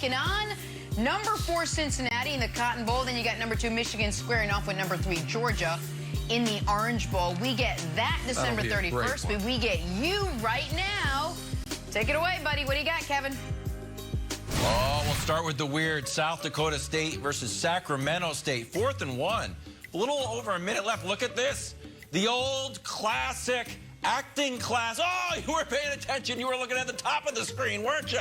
taking on number 4 Cincinnati in the Cotton Bowl. Then you got number 2 Michigan squaring off with number 3 Georgia in the Orange Bowl. We get that December 31st, but we get you right now. Take it away, buddy. What do you got, Kevin? Oh, we'll start with the weird South Dakota State versus Sacramento State. 4th and 1. A little over a minute left. Look at this. The old classic acting class. Oh, you were paying attention. You were looking at the top of the screen, weren't you?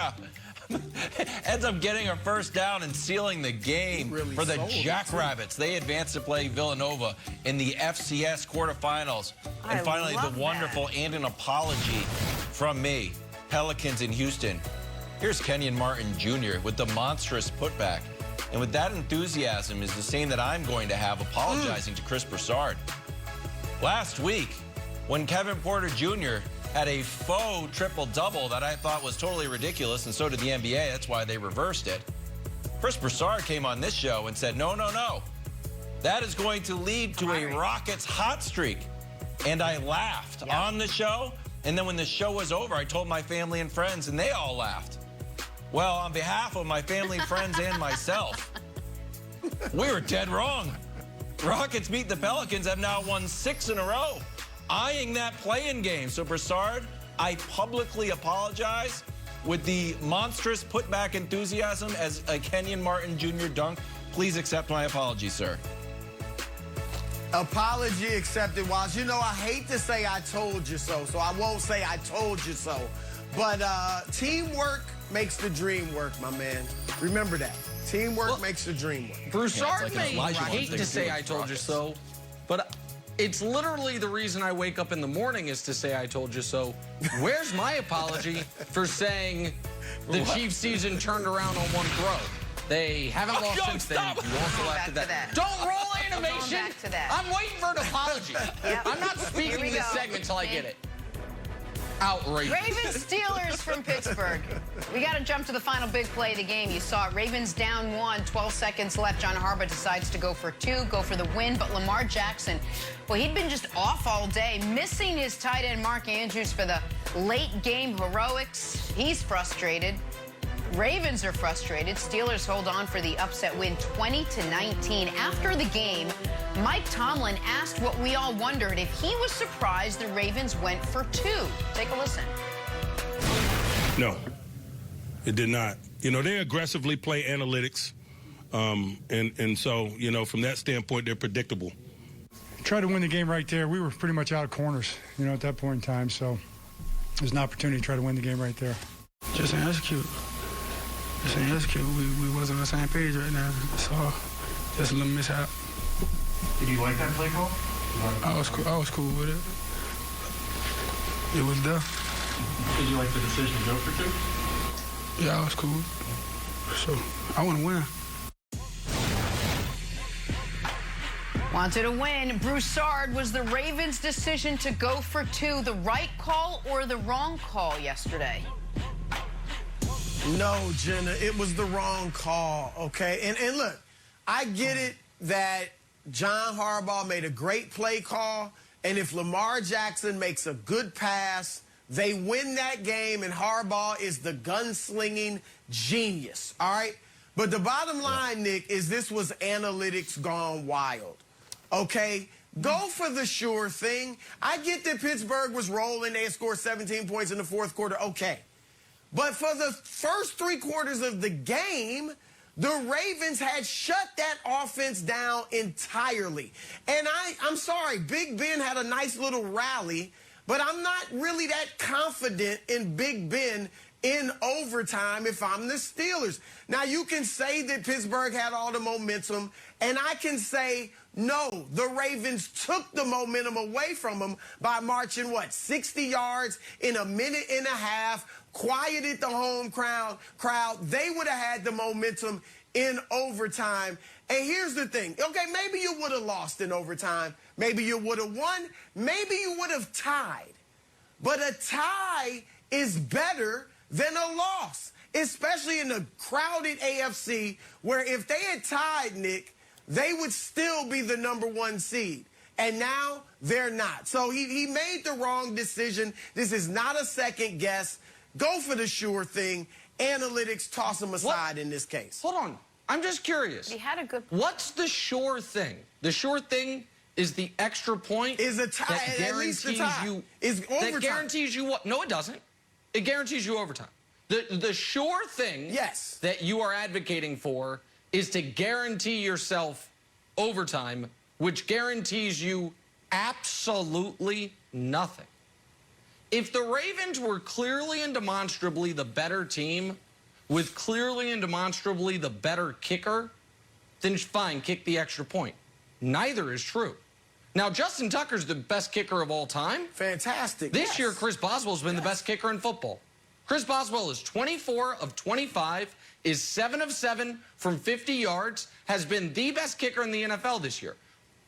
Ends up getting a first down and sealing the game for the Jackrabbits. They advance to play Villanova in the FCS quarterfinals. And finally, the wonderful and an apology from me. Pelicans in Houston. Here's Kenyon Martin Jr. with the monstrous putback. And with that enthusiasm is the same that I'm going to have apologizing to Chris Broussard. Last week, when Kevin Porter Jr. had a faux triple-double that I thought was totally ridiculous, and so did the NBA. That's why they reversed it. Chris Broussard came on this show and said, no, no, no. That is going to lead to a Rockets hot streak. And I laughed on the show. And then when the show was over, I told my family and friends, and they all laughed. Well, on behalf of my family, friends, and myself, we were dead wrong. Rockets beat the Pelicans, have now won 6 in a row, eyeing that play-in game. So, Broussard, I publicly apologize with the monstrous putback enthusiasm as a Kenyon Martin Jr. dunk. Please accept my apology, sir. Apology accepted, Walsh. You know, I hate to say I told you so I won't say I told you so. But teamwork makes the dream work, my man. Remember that. Teamwork makes the dream work. Broussard may hate to say I told you so, but it's literally the reason I wake up in the morning is to say I told you so. Where's my apology for saying the Chiefs season turned around on one throw? They haven't lost since then. You also laughed at that. Don't roll animation. Back to that. I'm waiting for an apology. I'm not speaking this segment until I get it. Outrageous. Ravens Steelers from Pittsburgh. We got to jump to the final big play of the game. You saw it. Ravens down 1, 12 seconds left. John Harbaugh decides to go for 2, go for the win. But Lamar Jackson, well, he'd been just off all day, missing his tight end Mark Andrews for the late game heroics. He's frustrated. Ravens are frustrated. Steelers hold on for the upset win 20-19. After the game, Mike Tomlin asked what we all wondered, if he was surprised the Ravens went for 2. Take a listen. No, it did not. You know, they aggressively play analytics. And so, you know, from that standpoint, they're predictable. Tried to win the game right there. We were pretty much out of corners, you know, at that point in time. So there's an opportunity to try to win the game right there. Just execute. Just execute. We wasn't on the same page right now. So just a little mishap. Did you like that play call? I was cool with it. It was there. Did you like the decision to go for 2? Yeah, I was cool. So I want to win. Wanted to win. Broussard, was the Ravens' decision to go for 2 the right call or the wrong call yesterday? No, Jenna, it was the wrong call, okay? And look, I get it that John Harbaugh made a great play call, and if Lamar Jackson makes a good pass, they win that game, and Harbaugh is the gunslinging genius, all right? But the bottom line, Nick, is this was analytics gone wild, okay? Go for the sure thing. I get that Pittsburgh was rolling. They had scored 17 points in the 4th quarter, okay. But for the first 3 quarters of the game, the Ravens had shut that offense down entirely. And I'm sorry, Big Ben had a nice little rally, but I'm not really that confident in Big Ben in overtime if I'm the Steelers. Now, you can say that Pittsburgh had all the momentum, and I can say, no, the Ravens took the momentum away from them by marching, 60 yards in a minute and a half, quieted the home crowd. They would have had the momentum in overtime. And here's the thing. Okay, maybe you would have lost in overtime. Maybe you would have won. Maybe you would have tied. But a tie is better than a loss, especially in the crowded AFC, where if they had tied, Nick, they would still be the #1 seed. And now they're not. So he made the wrong decision. This is not a second guess. Go for the sure thing. analytics toss them aside in this case. Hold on. I'm just curious. He had a good. What's the sure thing? The sure thing is the extra point Is a tie, that at least a guarantees tie. you. Is overtime. That guarantees you what? No, it doesn't. It guarantees you overtime. The sure thing Yes. that you are advocating for is to guarantee yourself overtime, which guarantees you absolutely nothing. If the Ravens were clearly and demonstrably the better team, with clearly and demonstrably the better kicker, then fine, kick the extra point. Neither is true. Now, Justin Tucker's the best kicker of all time. Fantastic. This yes. year, Chris Boswell's been the best kicker in football. Chris Boswell is 24 of 25, is 7 of 7 from 50 yards, has been the best kicker in the NFL this year.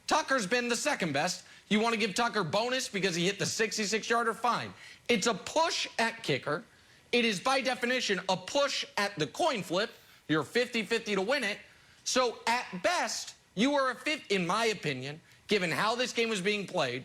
Tucker's been the second best. You want to give Tucker bonus because he hit the 66-yarder? Fine. It's a push at kicker. It is, by definition, a push at the coin flip. You're 50-50 to win it. So, at best, you are in my opinion, given how this game was being played,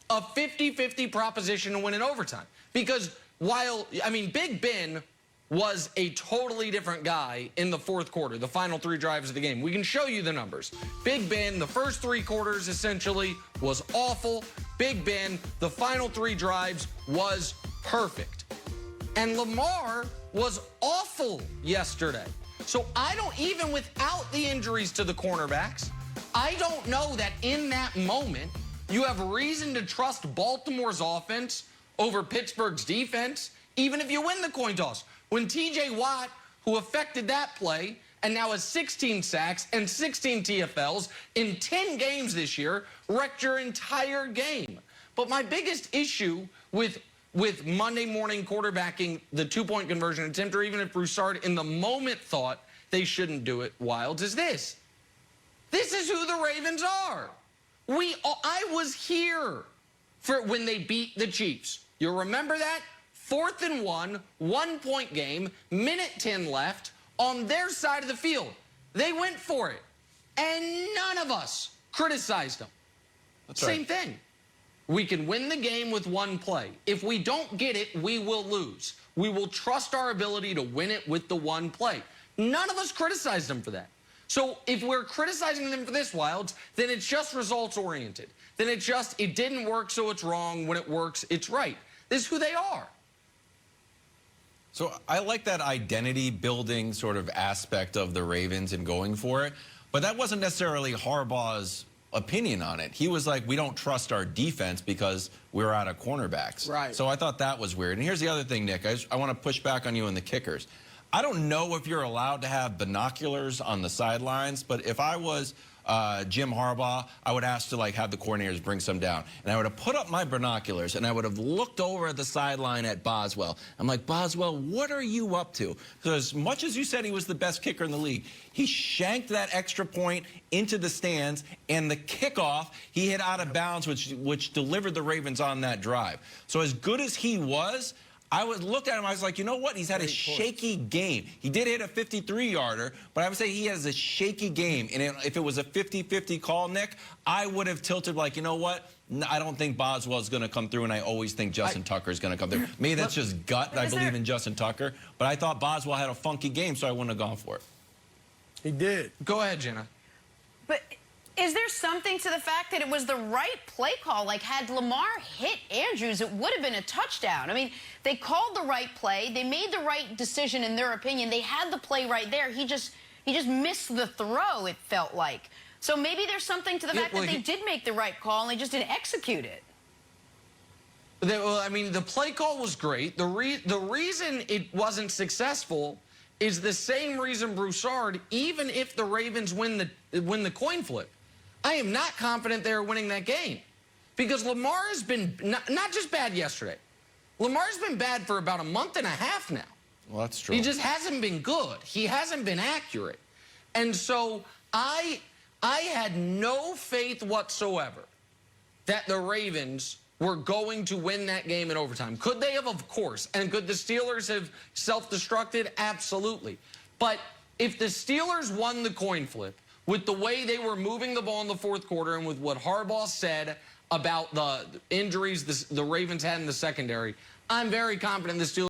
a 50-50 proposition to win in overtime. Because Big Ben was a totally different guy in the fourth quarter, the final 3 drives of the game. We can show you the numbers. Big Ben, the first 3 quarters, essentially, was awful. Big Ben, the final 3 drives, was perfect. And Lamar was awful yesterday. So I don't, even without the injuries to the cornerbacks, I don't know that in that moment you have reason to trust Baltimore's offense over Pittsburgh's defense, even if you win the coin toss. When T.J. Watt, who affected that play, and now has 16 sacks and 16 TFLs in 10 games this year, wrecked your entire game. But my biggest issue with Monday morning quarterbacking the 2-point conversion attempt, or even if Broussard in the moment thought they shouldn't do it, Wildes, is this. This is who the Ravens are. I was here for when they beat the Chiefs. You remember that? 4th and 1, 1-point game, minute 10 left on their side of the field. They went for it, and none of us criticized them. That's Same right. thing. We can win the game with 1 play. If we don't get it, we will lose. We will trust our ability to win it with the 1 play. None of us criticized them for that. So if we're criticizing them for this, Wildes, then it's just results-oriented. Then it's just, it didn't work, so it's wrong. When it works, it's right. This is who they are. So I like that identity-building sort of aspect of the Ravens and going for it, but that wasn't necessarily Harbaugh's opinion on it. He was like, we don't trust our defense because we're out of cornerbacks. Right. So I thought that was weird. And here's the other thing, Nick. I want to push back on you and the kickers. I don't know if you're allowed to have binoculars on the sidelines, but if I was Jim Harbaugh, I would ask to have the coordinators bring some down. And I would have put up my binoculars and I would have looked over at the sideline at Boswell. I'm like, Boswell, what are you up to? Because as much as you said he was the best kicker in the league, he shanked that extra point into the stands, and the kickoff he hit out of bounds, which delivered the Ravens on that drive. So as good as he was, I would look at him, I was like, you know what? He's had a shaky game. He did hit a 53-yarder, but I would say he has a shaky game. And if it was a 50-50 call, Nick, I would have tilted like, you know what? I don't think Boswell's going to come through, and I always think Justin Tucker's going to come through. Maybe that's just gut. I believe in Justin Tucker. But I thought Boswell had a funky game, so I wouldn't have gone for it. He did. Go ahead, Jenna. But is there something to the fact that it was the right play call? Like, had Lamar hit Andrews, it would have been a touchdown. I mean, they called the right play. They made the right decision in their opinion. They had the play right there. He just missed the throw, it felt like. So maybe there's something to the fact that they did make the right call and they just didn't execute it. Well, I mean, the play call was great. The reason it wasn't successful is the same reason Broussard, even if the Ravens win the coin flip. I am not confident they're winning that game because Lamar has been not just bad yesterday. Lamar's been bad for about a month and a half now. Well, that's true. He just hasn't been good. He hasn't been accurate. And so I had no faith whatsoever that the Ravens were going to win that game in overtime. Could they have? Of course. And could the Steelers have self-destructed? Absolutely. But if the Steelers won the coin flip with the way they were moving the ball in the fourth quarter and with what Harbaugh said about the injuries the Ravens had in the secondary, I'm very confident the Steelers